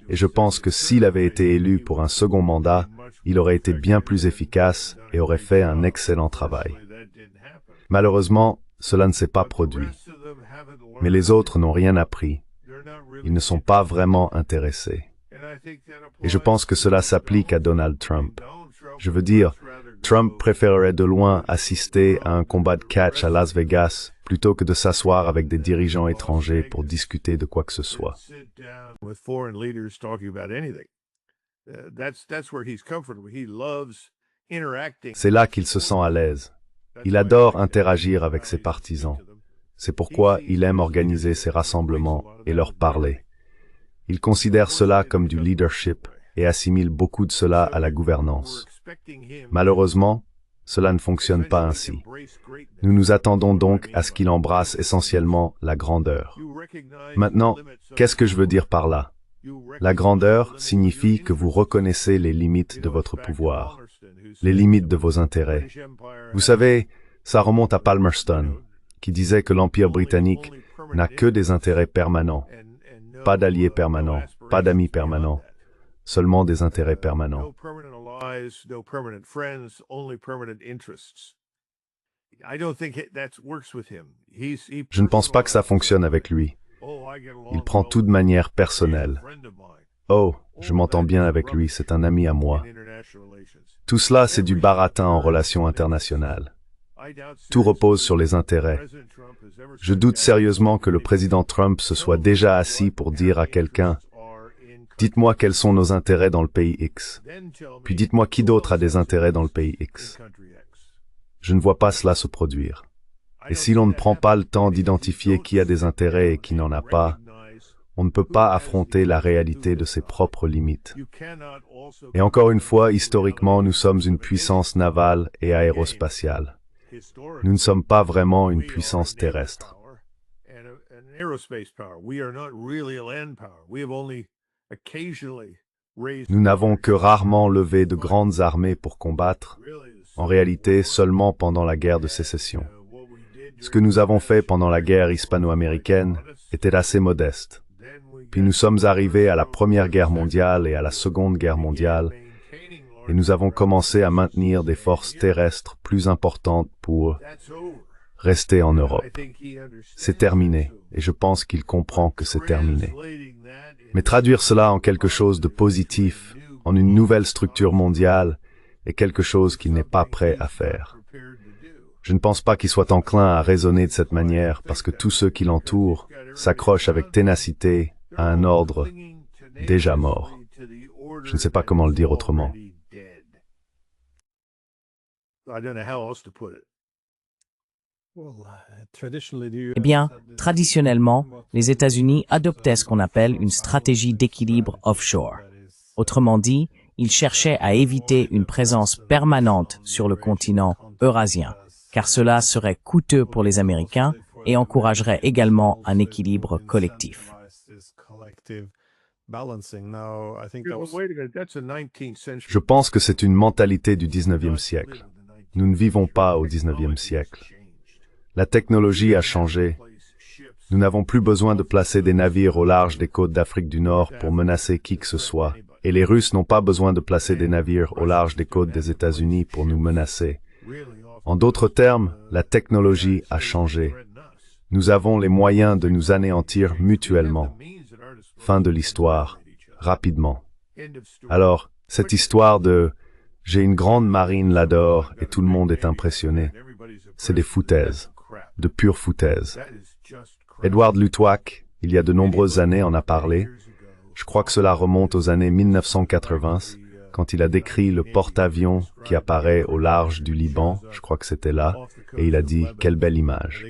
et je pense que s'il avait été élu pour un second mandat, il aurait été bien plus efficace et aurait fait un excellent travail. Malheureusement, cela ne s'est pas produit. Mais les autres n'ont rien appris. Ils ne sont pas vraiment intéressés. Et je pense que cela s'applique à Donald Trump. Je veux dire, Trump préférerait de loin assister à un combat de catch à Las Vegas plutôt que de s'asseoir avec des dirigeants étrangers pour discuter de quoi que ce soit. C'est là qu'il se sent à l'aise. Il adore interagir avec ses partisans. C'est pourquoi il aime organiser ses rassemblements et leur parler. Il considère cela comme du leadership et assimile beaucoup de cela à la gouvernance. Malheureusement, cela ne fonctionne pas ainsi. Nous nous attendons donc à ce qu'il embrasse essentiellement la grandeur. Maintenant, qu'est-ce que je veux dire par là? La grandeur signifie que vous reconnaissez les limites de votre pouvoir, les limites de vos intérêts. Vous savez, ça remonte à Palmerston, qui disait que l'Empire britannique n'a que des intérêts permanents, pas d'alliés permanents, pas d'amis permanents, seulement des intérêts permanents. Je ne pense pas que ça fonctionne avec lui. Il prend tout de manière personnelle. Oh, je m'entends bien avec lui, c'est un ami à moi. Tout cela, c'est du baratin en relations internationales. Tout repose sur les intérêts. Je doute sérieusement que le président Trump se soit déjà assis pour dire à quelqu'un « Dites-moi quels sont nos intérêts dans le pays X. Puis dites-moi qui d'autre a des intérêts dans le pays X. » Je ne vois pas cela se produire. Et si l'on ne prend pas le temps d'identifier qui a des intérêts et qui n'en a pas, on ne peut pas affronter la réalité de ses propres limites. Et encore une fois, historiquement, nous sommes une puissance navale et aérospatiale. Nous ne sommes pas vraiment une puissance terrestre. Nous n'avons que rarement levé de grandes armées pour combattre, en réalité seulement pendant la guerre de sécession. Ce que nous avons fait pendant la guerre hispano-américaine était assez modeste. Puis nous sommes arrivés à la Première Guerre mondiale et à la Seconde Guerre mondiale, et nous avons commencé à maintenir des forces terrestres plus importantes pour rester en Europe. C'est terminé, et je pense qu'il comprend que c'est terminé. Mais traduire cela en quelque chose de positif, en une nouvelle structure mondiale, est quelque chose qu'il n'est pas prêt à faire. Je ne pense pas qu'il soit enclin à raisonner de cette manière, parce que tous ceux qui l'entourent s'accrochent avec ténacité à un ordre déjà mort. Je ne sais pas comment le dire autrement. Eh bien, traditionnellement, les États-Unis adoptaient ce qu'on appelle une stratégie d'équilibre offshore. Autrement dit, ils cherchaient à éviter une présence permanente sur le continent eurasien, car cela serait coûteux pour les Américains et encouragerait également un équilibre collectif. Je pense que c'est une mentalité du 19e siècle. Nous ne vivons pas au 19e siècle. La technologie a changé. Nous n'avons plus besoin de placer des navires au large des côtes d'Afrique du Nord pour menacer qui que ce soit. Et les Russes n'ont pas besoin de placer des navires au large des côtes des États-Unis pour nous menacer. En d'autres termes, la technologie a changé. Nous avons les moyens de nous anéantir mutuellement. Fin de l'histoire, rapidement. Alors, cette histoire de « j'ai une grande marine là-dehors et tout le monde est impressionné », c'est des foutaises, de pures foutaises. Edward Luttwak, il y a de nombreuses années, en a parlé. Je crois que cela remonte aux années 1980, quand il a décrit le porte-avions qui apparaît au large du Liban, je crois que c'était là, et il a dit « quelle belle image ».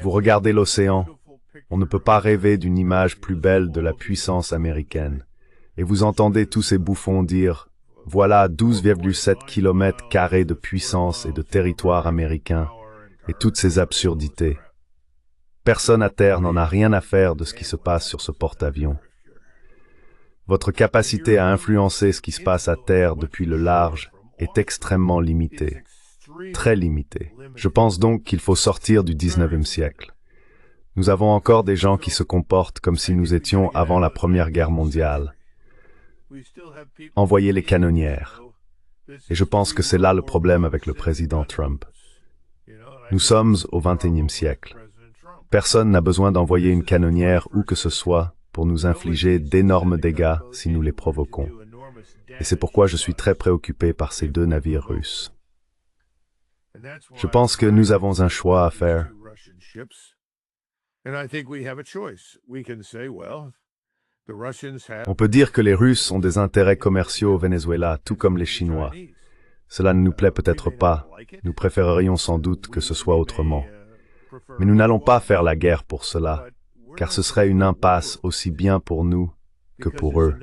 Vous regardez l'océan, on ne peut pas rêver d'une image plus belle de la puissance américaine. Et vous entendez tous ces bouffons dire « Voilà 12,7 km² de puissance et de territoire américain, et toutes ces absurdités. » Personne à terre n'en a rien à faire de ce qui se passe sur ce porte-avions. Votre capacité à influencer ce qui se passe à terre depuis le large est extrêmement limitée, très limitée. Je pense donc qu'il faut sortir du 19e siècle. Nous avons encore des gens qui se comportent comme si nous étions avant la Première Guerre mondiale. Envoyez les canonnières. Et je pense que c'est là le problème avec le président Trump. Nous sommes au XXIe siècle. Personne n'a besoin d'envoyer une canonnière où que ce soit pour nous infliger d'énormes dégâts si nous les provoquons. Et c'est pourquoi je suis très préoccupé par ces deux navires russes. Je pense que nous avons un choix à faire. On peut dire que les Russes ont des intérêts commerciaux au Venezuela, tout comme les Chinois. Cela ne nous plaît peut-être pas. Nous préférerions sans doute que ce soit autrement. Mais nous n'allons pas faire la guerre pour cela, car ce serait une impasse aussi bien pour nous que pour eux.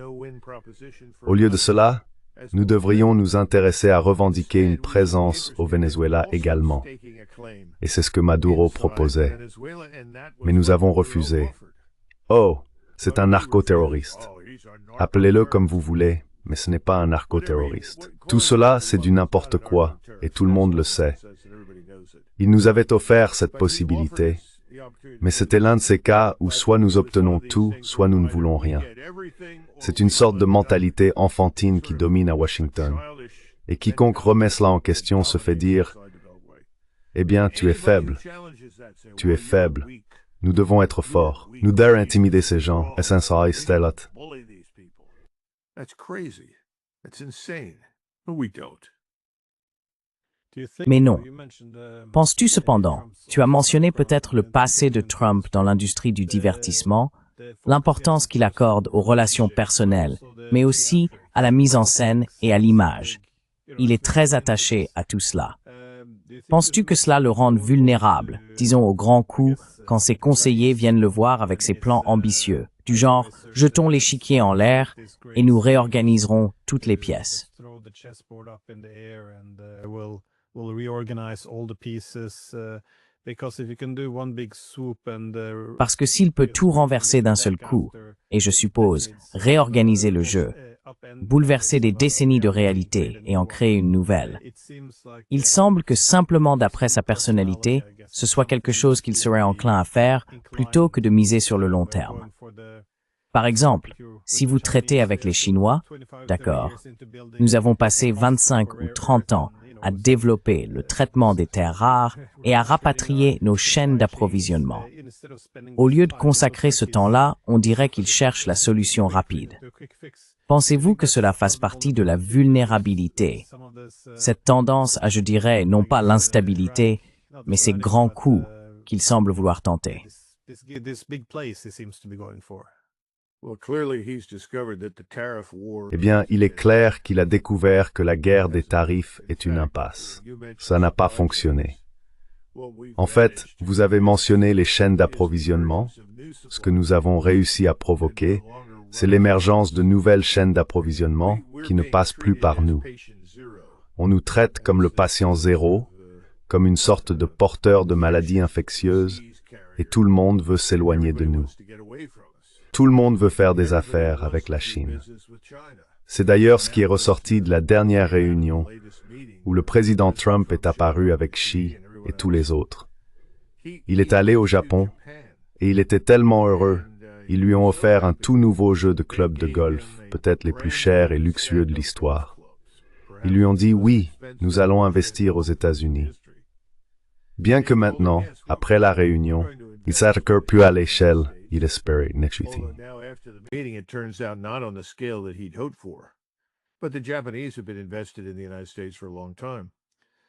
Au lieu de cela, nous devrions nous intéresser à revendiquer une présence au Venezuela également. Et c'est ce que Maduro proposait. Mais nous avons refusé. Oh, c'est un narcoterroriste. Appelez-le comme vous voulez, mais ce n'est pas un narcoterroriste. Tout cela, c'est du n'importe quoi, et tout le monde le sait. Il nous avait offert cette possibilité, mais c'était l'un de ces cas où soit nous obtenons tout, soit nous ne voulons rien. C'est une sorte de mentalité enfantine qui domine à Washington, et quiconque remet cela en question se fait dire Eh bien, tu es faible. Tu es faible. Nous devons être forts. Nous devons intimider ces gens. SNSI Stellat. Mais non. Penses-tu cependant, tu as mentionné peut-être le passé de Trump dans l'industrie du divertissement, l'importance qu'il accorde aux relations personnelles, mais aussi à la mise en scène et à l'image. Il est très attaché à tout cela. Penses-tu que cela le rende vulnérable, disons aux grands coups, quand ses conseillers viennent le voir avec ses plans ambitieux, du genre « jetons l'échiquier en l'air et nous réorganiserons toutes les pièces ». Parce que s'il peut tout renverser d'un seul coup, et je suppose réorganiser le jeu, bouleverser des décennies de réalité et en créer une nouvelle, il semble que simplement d'après sa personnalité, ce soit quelque chose qu'il serait enclin à faire plutôt que de miser sur le long terme. Par exemple, si vous traitez avec les Chinois, d'accord, nous avons passé 25 ou 30 ans à développer le traitement des terres rares et à rapatrier nos chaînes d'approvisionnement. Au lieu de consacrer ce temps-là, on dirait qu'ils cherchent la solution rapide. Pensez-vous que cela fasse partie de la vulnérabilité? Cette tendance à, je dirais, non pas l'instabilité, mais ces grands coups qu'ils semblent vouloir tenter. Eh bien, il est clair qu'il a découvert que la guerre des tarifs est une impasse. Ça n'a pas fonctionné. En fait, vous avez mentionné les chaînes d'approvisionnement. Ce que nous avons réussi à provoquer, c'est l'émergence de nouvelles chaînes d'approvisionnement qui ne passent plus par nous. On nous traite comme le patient zéro, comme une sorte de porteur de maladies infectieuses, et tout le monde veut s'éloigner de nous. Tout le monde veut faire des affaires avec la Chine. C'est d'ailleurs ce qui est ressorti de la dernière réunion où le président Trump est apparu avec Xi et tous les autres. Il est allé au Japon et il était tellement heureux. Ils lui ont offert un tout nouveau jeu de club de golf, peut-être les plus chers et luxueux de l'histoire. Ils lui ont dit oui, nous allons investir aux États-Unis. Bien que maintenant, après la réunion, il s'accorde plus à l'échelle. Il espérait next thing.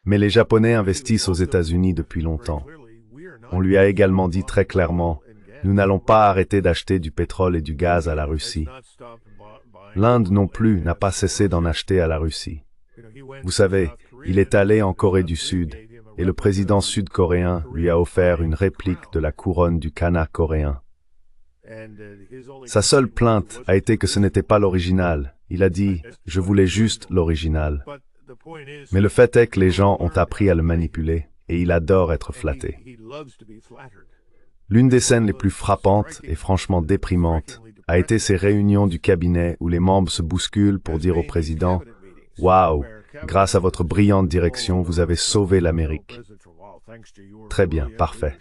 Mais les Japonais investissent aux États-Unis depuis longtemps. On lui a également dit très clairement, nous n'allons pas arrêter d'acheter du pétrole et du gaz à la Russie. L'Inde non plus n'a pas cessé d'en acheter à la Russie. Vous savez, il est allé en Corée du Sud et le président sud-coréen lui a offert une réplique de la couronne du Khanat coréen. Sa seule plainte a été que ce n'était pas l'original. Il a dit « Je voulais juste l'original ». Mais le fait est que les gens ont appris à le manipuler et il adore être flatté. L'une des scènes les plus frappantes et franchement déprimantes a été ces réunions du cabinet où les membres se bousculent pour dire au président « Waouh, grâce à votre brillante direction, vous avez sauvé l'Amérique. » Très bien, parfait.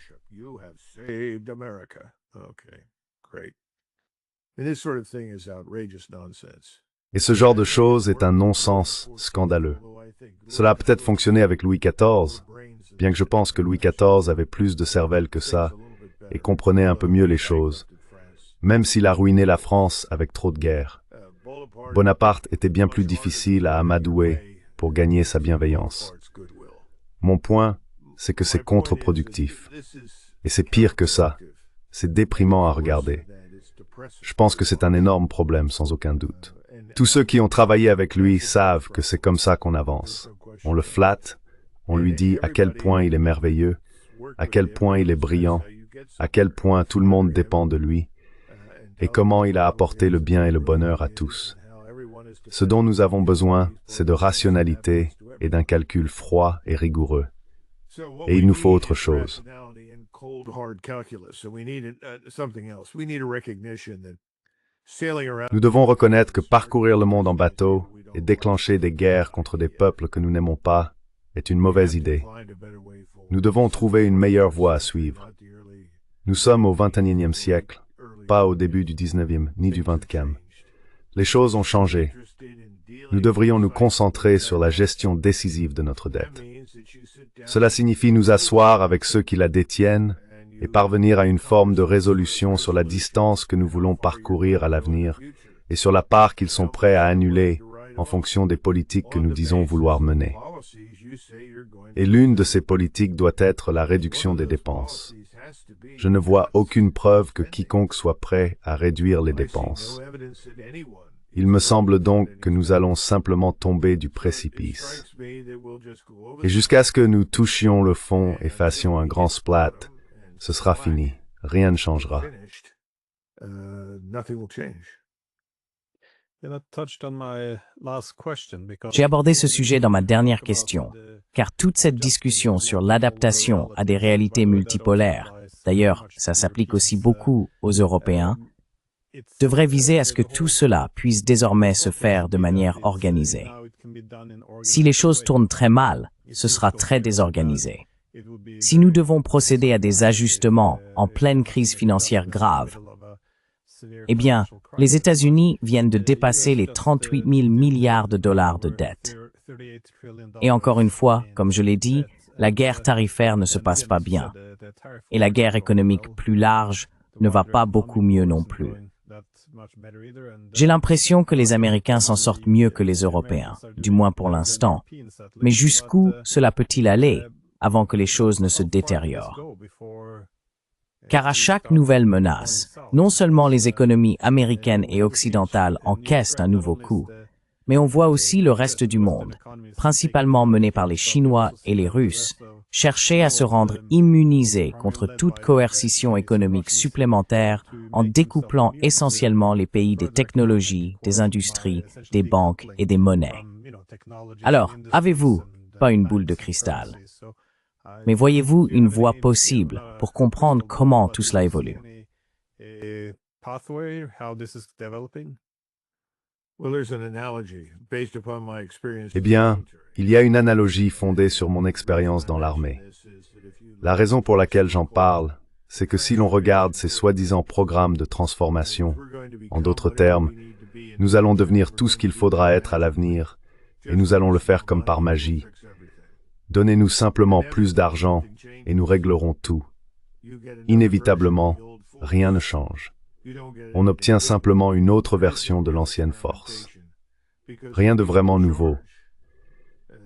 Et ce genre de choses est un non-sens scandaleux. Cela a peut-être fonctionné avec Louis XIV, bien que je pense que Louis XIV avait plus de cervelle que ça et comprenait un peu mieux les choses, même s'il a ruiné la France avec trop de guerres. Bonaparte était bien plus difficile à amadouer pour gagner sa bienveillance. Mon point, c'est que c'est contre-productif. Et c'est pire que ça. C'est déprimant à regarder. Je pense que c'est un énorme problème, sans aucun doute. Tous ceux qui ont travaillé avec lui savent que c'est comme ça qu'on avance. On le flatte, on lui dit à quel point il est merveilleux, à quel point il est brillant, à quel point tout le monde dépend de lui, et comment il a apporté le bien et le bonheur à tous. Ce dont nous avons besoin, c'est de rationalité et d'un calcul froid et rigoureux. Et il nous faut autre chose. Nous devons reconnaître que parcourir le monde en bateau et déclencher des guerres contre des peuples que nous n'aimons pas est une mauvaise idée. Nous devons trouver une meilleure voie à suivre. Nous sommes au XXIe siècle, pas au début du XIXe ni du XXe. Les choses ont changé. Nous devrions nous concentrer sur la gestion décisive de notre dette. Cela signifie nous asseoir avec ceux qui la détiennent et parvenir à une forme de résolution sur la distance que nous voulons parcourir à l'avenir et sur la part qu'ils sont prêts à annuler en fonction des politiques que nous disons vouloir mener. Et l'une de ces politiques doit être la réduction des dépenses. Je ne vois aucune preuve que quiconque soit prêt à réduire les dépenses. Il me semble donc que nous allons simplement tomber du précipice. Et jusqu'à ce que nous touchions le fond et fassions un grand splat, ce sera fini. Rien ne changera. J'ai abordé ce sujet dans ma dernière question, car toute cette discussion sur l'adaptation à des réalités multipolaires, d'ailleurs, ça s'applique aussi beaucoup aux Européens, devrait viser à ce que tout cela puisse désormais se faire de manière organisée. Si les choses tournent très mal, ce sera très désorganisé. Si nous devons procéder à des ajustements en pleine crise financière grave, eh bien, les États-Unis viennent de dépasser les 38 000 milliards de dollars de dette. Et encore une fois, comme je l'ai dit, la guerre tarifaire ne se passe pas bien. Et la guerre économique plus large ne va pas beaucoup mieux non plus. J'ai l'impression que les Américains s'en sortent mieux que les Européens, du moins pour l'instant. Mais jusqu'où cela peut-il aller avant que les choses ne se détériorent? Car à chaque nouvelle menace, non seulement les économies américaines et occidentales encaissent un nouveau coup, mais on voit aussi le reste du monde, principalement mené par les Chinois et les Russes, chercher à se rendre immunisés contre toute coercition économique supplémentaire en découplant essentiellement les pays des technologies, des industries, des banques et des monnaies. Alors, avez-vous pas une boule de cristal? Mais voyez-vous une voie possible pour comprendre comment tout cela évolue? Eh bien, il y a une analogie fondée sur mon expérience dans l'armée. La raison pour laquelle j'en parle, c'est que si l'on regarde ces soi-disant programmes de transformation, en d'autres termes, nous allons devenir tout ce qu'il faudra être à l'avenir, et nous allons le faire comme par magie. Donnez-nous simplement plus d'argent et nous réglerons tout. Inévitablement, rien ne change. On obtient simplement une autre version de l'ancienne force. Rien de vraiment nouveau.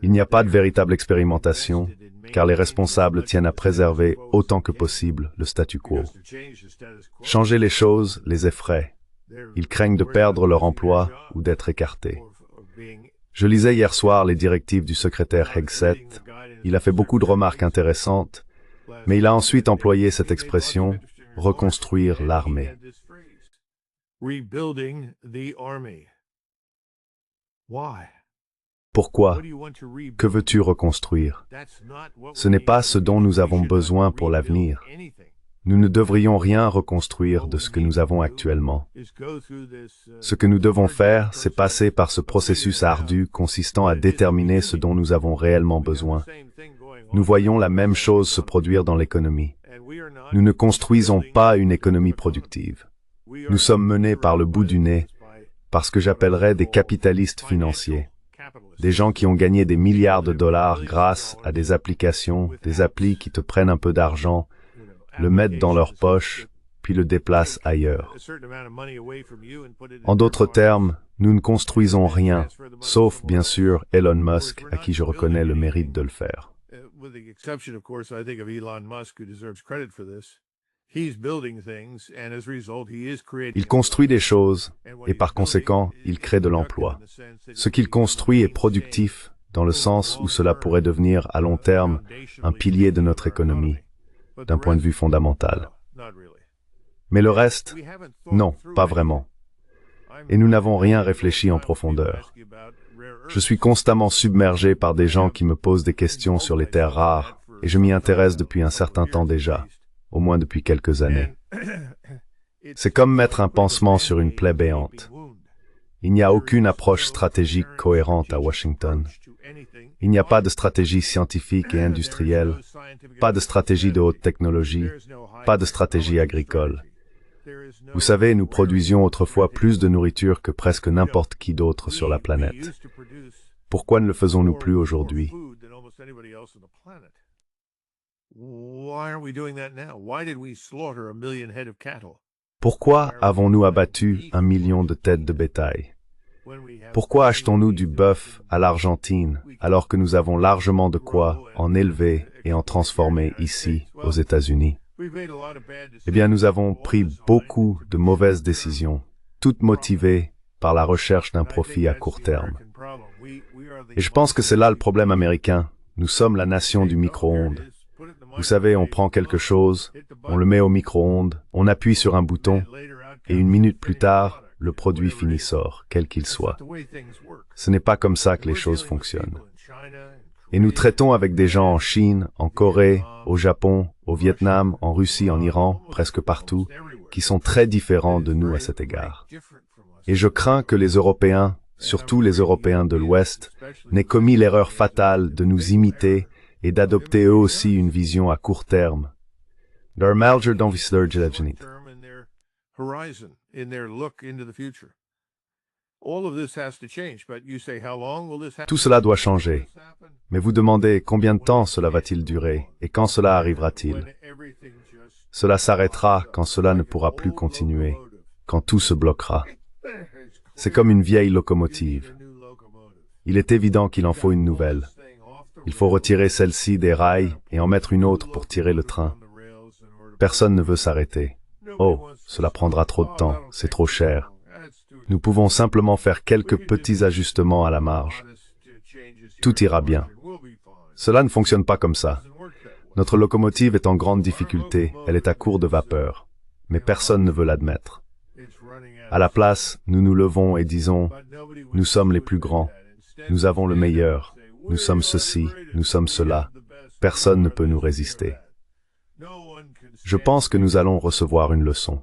Il n'y a pas de véritable expérimentation, car les responsables tiennent à préserver autant que possible le statu quo. Changer les choses les effraie. Ils craignent de perdre leur emploi ou d'être écartés. Je lisais hier soir les directives du secrétaire Hegseth. Il a fait beaucoup de remarques intéressantes, mais il a ensuite employé cette expression « reconstruire l'armée ». Pourquoi? Que veux-tu reconstruire? Ce n'est pas ce dont nous avons besoin pour l'avenir. Nous ne devrions rien reconstruire de ce que nous avons actuellement. Ce que nous devons faire, c'est passer par ce processus ardu consistant à déterminer ce dont nous avons réellement besoin. Nous voyons la même chose se produire dans l'économie. Nous ne construisons pas une économie productive. Nous sommes menés par le bout du nez par ce que j'appellerais des capitalistes financiers. Des gens qui ont gagné des milliards de dollars grâce à des applications, des applis qui te prennent un peu d'argent, le mettent dans leur poche, puis le déplacent ailleurs. En d'autres termes, nous ne construisons rien, sauf, bien sûr, Elon Musk, à qui je reconnais le mérite de le faire. Il construit des choses, et par conséquent, il crée de l'emploi. Ce qu'il construit est productif, dans le sens où cela pourrait devenir, à long terme, un pilier de notre économie, d'un point de vue fondamental. Mais le reste, non, pas vraiment. Et nous n'avons rien réfléchi en profondeur. Je suis constamment submergé par des gens qui me posent des questions sur les terres rares, et je m'y intéresse depuis un certain temps déjà, au moins depuis quelques années. C'est comme mettre un pansement sur une plaie béante. Il n'y a aucune approche stratégique cohérente à Washington. Il n'y a pas de stratégie scientifique et industrielle, pas de stratégie de haute technologie, pas de stratégie agricole. Vous savez, nous produisions autrefois plus de nourriture que presque n'importe qui d'autre sur la planète. Pourquoi ne le faisons-nous plus aujourd'hui? Pourquoi avons-nous abattu 1 million de têtes de bétail? Pourquoi achetons-nous du bœuf à l'Argentine alors que nous avons largement de quoi en élever et en transformer ici, aux États-Unis? Eh bien, nous avons pris beaucoup de mauvaises décisions, toutes motivées par la recherche d'un profit à court terme. Et je pense que c'est là le problème américain. Nous sommes la nation du micro-ondes. Vous savez, on prend quelque chose, on le met au micro-ondes, on appuie sur un bouton, et 1 minute plus tard, le produit fini sort, quel qu'il soit. Ce n'est pas comme ça que les choses fonctionnent. Et nous traitons avec des gens en Chine, en Corée, au Japon, au Vietnam, en Russie, en Iran, presque partout, qui sont très différents de nous à cet égard. Et je crains que les Européens, surtout les Européens de l'Ouest, n'aient commis l'erreur fatale de nous imiter et d'adopter eux aussi une vision à court terme. Tout cela doit changer. Mais vous demandez combien de temps cela va-t-il durer et quand cela arrivera-t-il? Cela s'arrêtera quand cela ne pourra plus continuer, quand tout se bloquera. C'est comme une vieille locomotive. Il est évident qu'il en faut une nouvelle. Il faut retirer celle-ci des rails et en mettre une autre pour tirer le train. Personne ne veut s'arrêter. Oh, cela prendra trop de temps, c'est trop cher. Nous pouvons simplement faire quelques petits ajustements à la marge. Tout ira bien. Cela ne fonctionne pas comme ça. Notre locomotive est en grande difficulté, elle est à court de vapeur. Mais personne ne veut l'admettre. À la place, nous nous levons et disons, nous sommes les plus grands, nous avons le meilleur, nous sommes ceci, nous sommes cela, personne ne peut nous résister. Je pense que nous allons recevoir une leçon.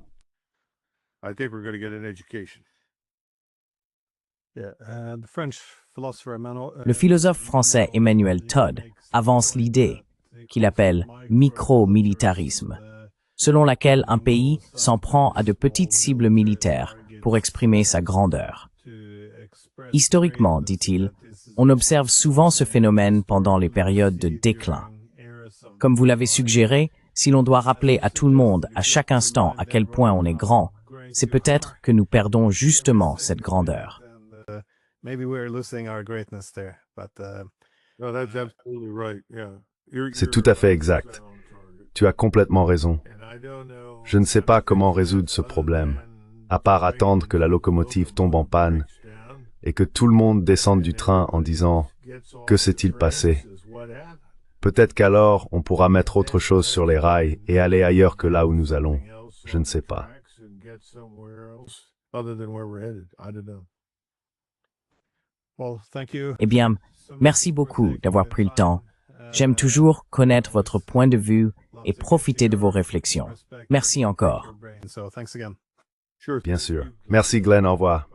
Le philosophe français Emmanuel Todd avance l'idée qu'il appelle micro-militarisme, selon laquelle un pays s'en prend à de petites cibles militaires pour exprimer sa grandeur. Historiquement, dit-il, on observe souvent ce phénomène pendant les périodes de déclin. Comme vous l'avez suggéré, si l'on doit rappeler à tout le monde à chaque instant à quel point on est grand, c'est peut-être que nous perdons justement cette grandeur. C'est tout à fait exact. Tu as complètement raison. Je ne sais pas comment résoudre ce problème, à part attendre que la locomotive tombe en panne et que tout le monde descende du train en disant « Que s'est-il passé ?» Peut-être qu'alors on pourra mettre autre chose sur les rails et aller ailleurs que là où nous allons. Je ne sais pas. Eh bien, merci beaucoup d'avoir pris le temps. J'aime toujours connaître votre point de vue et profiter de vos réflexions. Merci encore. Bien sûr. Merci Glenn, au revoir.